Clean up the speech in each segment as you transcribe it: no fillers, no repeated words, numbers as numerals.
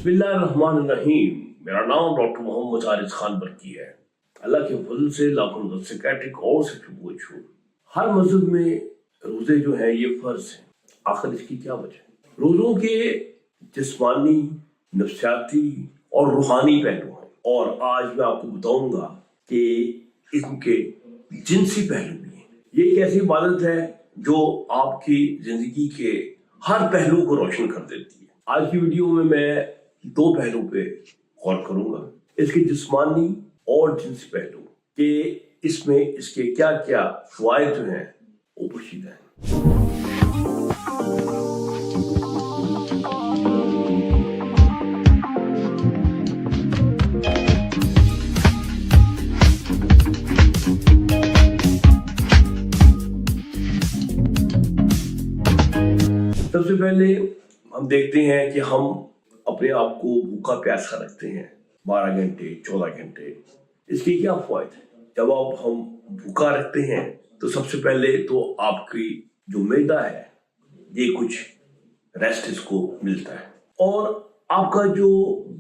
बिस्मिल्लाहिर्रहमानिर्रहीम। मेरा नाम डॉक्टर मोहम्मद आरिज खान बरकी है। अल्लाह के फजल से लाखों साइकियाट्रिक और से हूँ। हर मजहब में रोजे जो है ये फर्ज है। आखिर इसकी क्या वजह? रोजों के जिस्मानी, नफ्सियाती और रूहानी पहलू हैं, और आज मैं आपको बताऊंगा कि इनके जिनसी पहलू भी हैं। ये एक ऐसी इबादत है जो आपकी जिंदगी के हर पहलू को रोशन कर देती है। आज की वीडियो में मैं दो पहलू पे गौर करूंगा, इसके जिस्मानी और जिनसी पहलू कि इसमें इसके क्या क्या फायदे जो हैं वो पोशीदा हैं। सबसे पहले हम देखते हैं कि हम अपने आप को भूखा प्यासा रखते हैं 12 घंटे 14 घंटे। इसके क्या फायदे हैं? जब आप हम भूखा रखते हैं तो सबसे पहले तो आपकी जो मैदा है ये कुछ रेस्ट इसको मिलता है, और आपका जो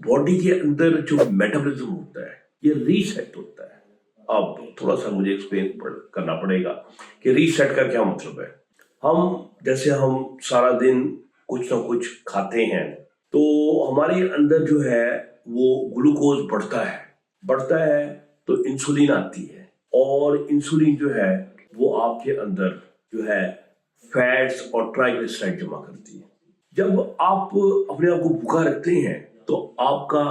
बॉडी के अंदर जो मेटाबॉलिज्म होता है ये रीसेट होता है। अब थोड़ा सा मुझे एक्सप्लेन करना पड़ेगा कि रीसेट का क्या मतलब है। हम सारा दिन कुछ ना कुछ खाते हैं तो हमारे अंदर जो है वो ग्लूकोज बढ़ता है तो इंसुलिन आती है, और इंसुलिन जो है वो आपके अंदर जो है फैट्स और ट्राइग्लिसराइड जमा करती है। जब आप अपने आप को भूखा रखते हैं तो आपका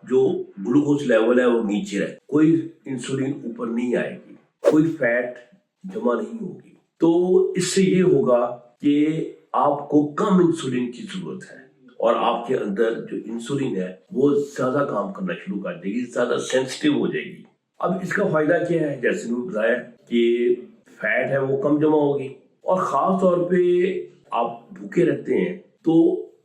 जो ग्लूकोज लेवल है वो नीचे रहे, कोई इंसुलिन ऊपर नहीं आएगी, कोई फैट जमा नहीं होगी। तो इससे ये होगा कि आपको कम इंसुलिन की जरूरत है, और आपके अंदर जो इंसुलिन है वो ज्यादा काम करना शुरू कर देगी, ज्यादा सेंसिटिव हो जाएगी। अब इसका फायदा क्या है? जैसे मैंने बताया कि फैट है वो कम जमा होगी, और खास तौर पे आप भूखे रहते हैं तो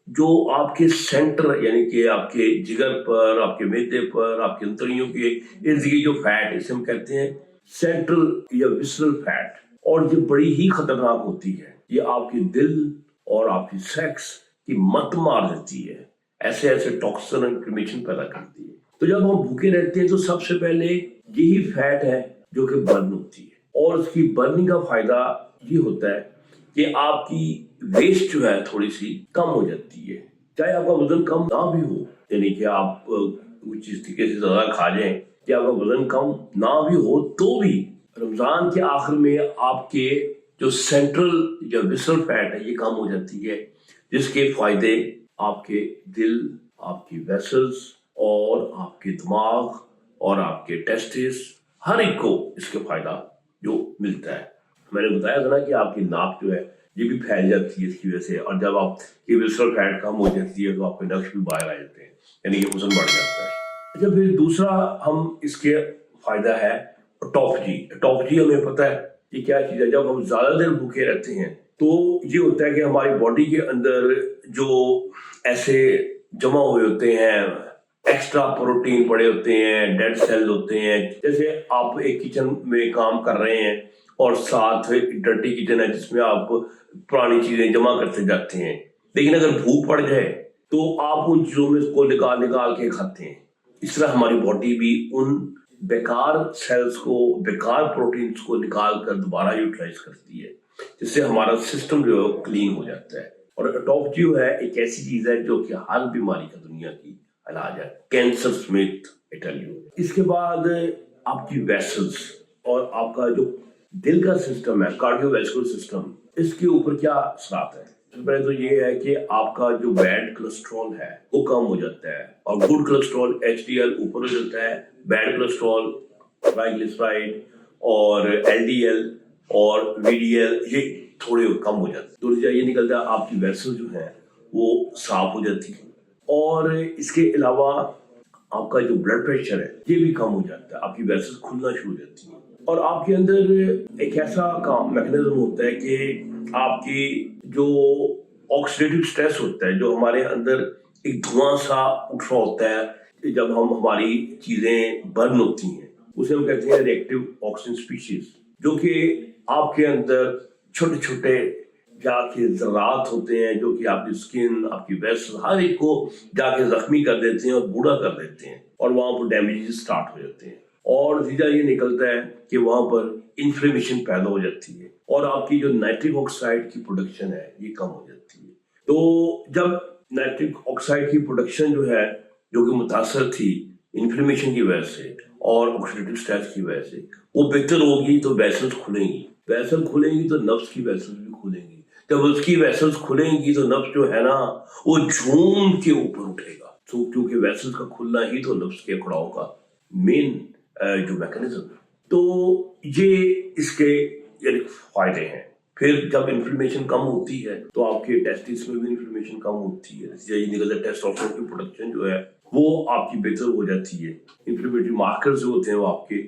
जो आपके सेंटर यानी कि आपके जिगर पर, आपके मैदे पर, आपके अंतड़ियों के इर्द गिर्द जो फैट, इसे हम कहते हैं सेंट्रल या विसरल फैट, और ये बड़ी ही खतरनाक होती है। ये आपके दिल और आपकी सेक्स की मत मार देती है, ऐसे ऐसे टॉक्सिन इन्फ्लेमेशन पैदा करती है। तो जब हम भूखे रहते हैं तो सबसे पहले यही फैट है जो कि बर्न होती है, और उसकी बर्निंग का फायदा ये होता है कि आपकी वेस्ट जो है थोड़ी सी कम हो जाती है। चाहे आपका वजन कम ना भी हो, यानी कि आप कुछ इस तरीके से ज्यादा खा जाएं कि आपका वजन कम ना भी हो, तो भी रमजान के आखिर में आपके जो सेंट्रल या विसरल फैट है ये कम हो जाती है, जिसके फायदे आपके दिल, आपकी वेसल्स और आपके दिमाग और आपके टेस्टिस, हर एक को इसके फायदा जो मिलता है। मैंने बताया था ना कि आपकी नाक जो है ये भी फैल जाती है इसकी वजह से, और जब आपकी विसरल फैट कम हो जाती है तो आपके नक्श भी बाहर आ जाते हैं, यानी कि वजन बढ़ जाता है। अच्छा, फिर दूसरा हम इसके फायदा है ऑटोफेजी। हमें पता है कि क्या चीज है। जब हम ज्यादा देर भूखे रहते हैं तो ये होता है कि हमारी बॉडी के अंदर जो ऐसे जमा हुए होते हैं एक्स्ट्रा प्रोटीन पड़े होते हैं, डेड सेल होते हैं। जैसे आप एक किचन में काम कर रहे हैं और साथ डर्टी किचन है जिसमें आप पुरानी चीजें जमा करते जाते हैं, लेकिन अगर भूख पड़ जाए तो आप उन चीजों में उसको निकाल के खाते हैं। इस तरह हमारी बॉडी भी उन बेकार सेल्स को, बेकार प्रोटीन्स को निकाल कर दोबारा यूटिलाइज करती है, जिससे हमारा सिस्टम जो है क्लीन हो जाता है। और ऑटोफेजी जो है एक ऐसी चीज है जो कि हर बीमारी का दुनिया की इलाज है, कैंसर समेत इटालियो। इसके बाद आपकी वेसल्स और आपका जो दिल का सिस्टम है, कार्डियोवैस्कुलर सिस्टम, इसके ऊपर क्या असरात है? सबसे पहले तो ये है कि आपका जो बैड कोलेस्ट्रॉल है वो कम हो जाता है, और गुड कोलेस्ट्रॉल HDL ऊपर हो जाता है, बैड कोलेस्ट्रॉल ट्राइग्लिसराइड और LDL और VDL ये थोड़े कम हो जाते हैं। तो ये निकलता है आपकी वेसल जो है वो साफ हो जाती है, और इसके अलावा आपका जो ब्लड प्रेशर है ये भी कम हो जाता है, आपकी वेसल खुलना शुरू हो जाती है। और आपके अंदर एक ऐसा काम मैकेनिज्म होता है कि आपकी जो ऑक्सीडेटिव स्ट्रेस होता है, जो हमारे अंदर एक धुआं सा उठ रहा होता है जब हमारी चीजें बर्न होती हैं, उसे हम कहते हैं रिएक्टिव ऑक्सीजन स्पीशीज, जो कि आपके अंदर छोटे छोटे جا کے ذرات ہوتے ہیں جو کہ آپ کی اسکن، آپ کی ویسل، ہر ایک کو جا کے زخمی کر دیتے ہیں اور بوڑھا کر دیتے ہیں، اور وہاں پر ڈیمیج اسٹارٹ ہو جاتے ہیں، اور نتیجہ یہ نکلتا ہے کہ وہاں پر انفلیمیشن پیدا ہو جاتی ہے، اور آپ کی جو نائٹرک آکسائڈ کی پروڈکشن ہے یہ کم ہو جاتی ہے۔ تو جب نائٹرک آکسائڈ کی پروڈکشن جو کہ متاثر تھی انفلیمیشن کی وجہ سے اور آکسیڈیٹو اسٹریس کی وجہ سے، وہ بہتر ہوگی تو ویسلز کھلیں گی، ویسل کھلیں گی تو نفس کی ویسلز بھی کھلیں گی، جب اس کی ویسلز کھلیں گی تو نفس جو ہے نا وہ جھوم کے اوپر اٹھے گا، کیونکہ ویسلز کا کھلنا ہی تو نفس کے اکڑاؤ کا مین جو میکانزم ہے۔ تو یہ اس کے یعنی فائدے ہیں۔ پھر جب انفلیمیشن کم ہوتی ہے تو آپ کے ٹیسٹس میں بھی انفلیمیشن کم ہوتی ہے، یہ نکلتا ٹیسٹوسٹیرون کی پروڈکشن جو ہے وہ آپ کی بہتر ہو جاتی ہے، انفلیمیٹری مارکر جو ہوتے ہیں وہ آپ کے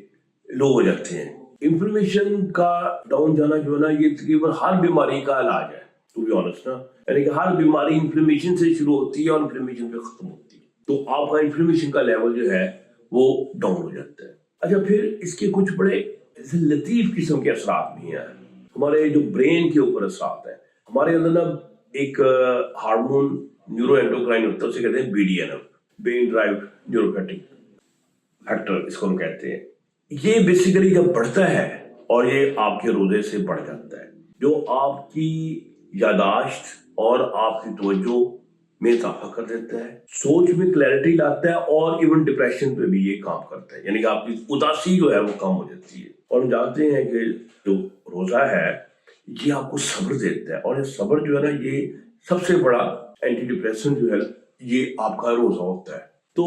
لو ہو جاتے ہیں۔ انفلیمیشن کا ڈاؤن جانا جو ہے نا یہ تقریباً ہر بیماری کا علاج ہے، ٹو بی آنسٹ نا، یعنی کہ ہر بیماری انفلیمیشن سے شروع ہوتی ہے اور انفلیمیشن پہ ختم ہوتی ہے، تو آپ کا انفلیمیشن کا لیول جو ہے وہ ڈاؤن ہو جاتا ہے۔ اچھا، پھر اس کے کچھ بڑے لطیف قسم کے اثرات بھی ہیں، ہمارے جو برین کے اوپر اثرات ہیں۔ ہمارے اندر نا ایک ہارمون نیورو اینڈوکرائن ہوتا ہے، اسے کہتے ہیں BDNF، برین ڈرائیو نیوروپیٹک فیکٹر اس کو ہم کہتے ہیں۔ یہ بیسیکلی جب بڑھتا ہے اور یہ آپ کے روزے سے بڑھ جاتا ہے، جو آپ کی یاداشت اور آپ کی توجہ میں اضافہ کر دیتا ہے، سوچ میں کلیئرٹی لاتا ہے، اور ایون ڈپریشن پہ بھی یہ کام کرتا ہے، یعنی کہ آپ کی اداسی جو ہے وہ کم ہو جاتی ہے۔ اور ہم جانتے ہیں کہ جو روزہ ہے یہ آپ کو صبر دیتا ہے، اور یہ صبر جو ہے نا یہ سب سے بڑا اینٹی ڈپریسن جو ہے یہ آپ کا روزہ ہوتا ہے۔ تو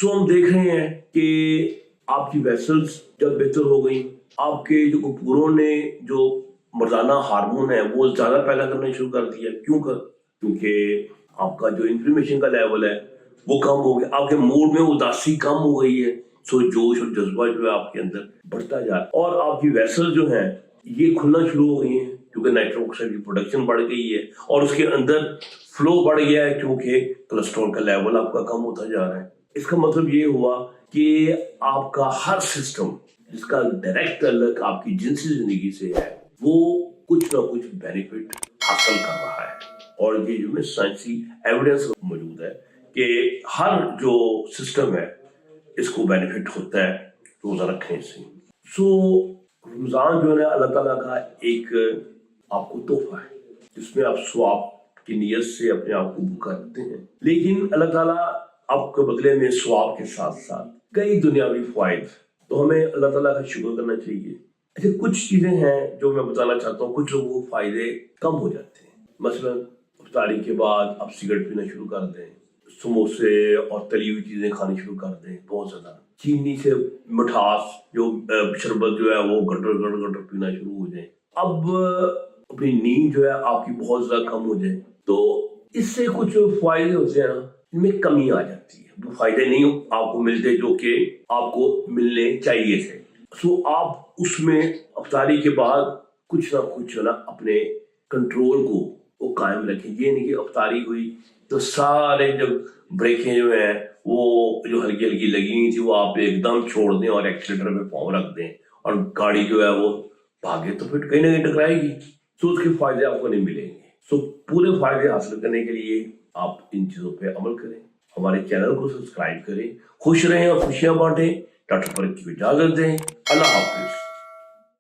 ہم دیکھ رہے ہیں کہ آپ کی ویسلز جب بہتر ہو گئی، آپ کے جو کپوروں نے جو مردانہ ہارمون ہے وہ زیادہ پیدا کرنا شروع کر دیا۔ کیونکہ آپ کا جو انفلیمیشن کا لیول ہے وہ کم ہو گیا، آپ کے موڈ میں اداسی کم ہو گئی ہے، سو جوش اور جذبہ جو ہے آپ کے اندر بڑھتا جا رہا ہے، اور آپ کی ویسل جو ہیں یہ کھلنا شروع ہو گئی ہیں کیونکہ نائٹرک آکسائڈ کی پروڈکشن بڑھ گئی ہے، اور اس کے اندر فلو بڑھ گیا ہے کیونکہ کولیسٹرول کا لیول آپ کا کم ہوتا جا رہا ہے۔ اس کا مطلب یہ ہوا کہ آپ کا ہر سسٹم جس کا ڈائریکٹ تعلق آپ کی جنسی زندگی سے ہے وہ کچھ نہ کچھ بینیفٹ حاصل کر رہا ہے، اور یہ جو سائنسی ایویڈنس موجود ہے کہ ہر جو سسٹم ہے اس کو بینیفٹ ہوتا ہے روزہ رکھنے سے۔ سو رمضان جو ہے اللہ تعالیٰ کا ایک آپ کو تحفہ ہے جس میں آپ ثواب کی نیت سے اپنے آپ کو بھوکا رکھتے ہیں، لیکن اللہ تعالیٰ آپ کے بدلے میں ثواب کے ساتھ ساتھ کئی دنیاوی فوائد، تو ہمیں اللہ تعالیٰ کا شکر کرنا چاہیے۔ اچھا، کچھ چیزیں ہیں جو میں بتانا چاہتا ہوں، کچھ لوگوں کو فائدے کم ہو جاتے ہیں، مثلا افطاری کے بعد آپ سگریٹ پینا شروع کر دیں، سموسے اور تلی ہوئی چیزیں کھانی شروع کر دیں، بہت زیادہ چینی سے مٹھاس جو شربت جو ہے وہ گٹر گٹر گٹر پینا شروع ہو جائیں، اب اپنی نیند جو ہے آپ کی بہت زیادہ کم ہو جائے، تو اس سے کچھ فائدے ہوتے ہیں نا، ان میں کمی آ جاتی ہے، وہ فائدے نہیں آپ کو ملتے جو کہ آپ کو ملنے چاہیے تھے۔ سو آپ اس میں افطاری کے بعد کچھ نہ کچھ نا اپنے کنٹرول کو وہ قائم رکھیں، یہ نہیں کہ افطاری ہوئی تو سارے جب بریکیں جو ہیں وہ جو ہلکی ہلکی لگی ہوئی تھی وہ آپ ایک دم چھوڑ دیں اور ایکسیلیٹر پہ پاؤں رکھ دیں اور گاڑی جو ہے وہ بھاگے، تو پھر کہیں نہ کہیں ٹکرائے گی، تو اس کے فائدے آپ کو نہیں ملیں گے۔ سو پورے فائدے حاصل کرنے کے لیے آپ ان چیزوں پہ عمل کریں، ہمارے چینل کو سبسکرائب کریں، خوش رہیں اور خوشیاں بانٹیں۔ ڈاکٹر فرق کی اجازت دیں، اللہ حافظ۔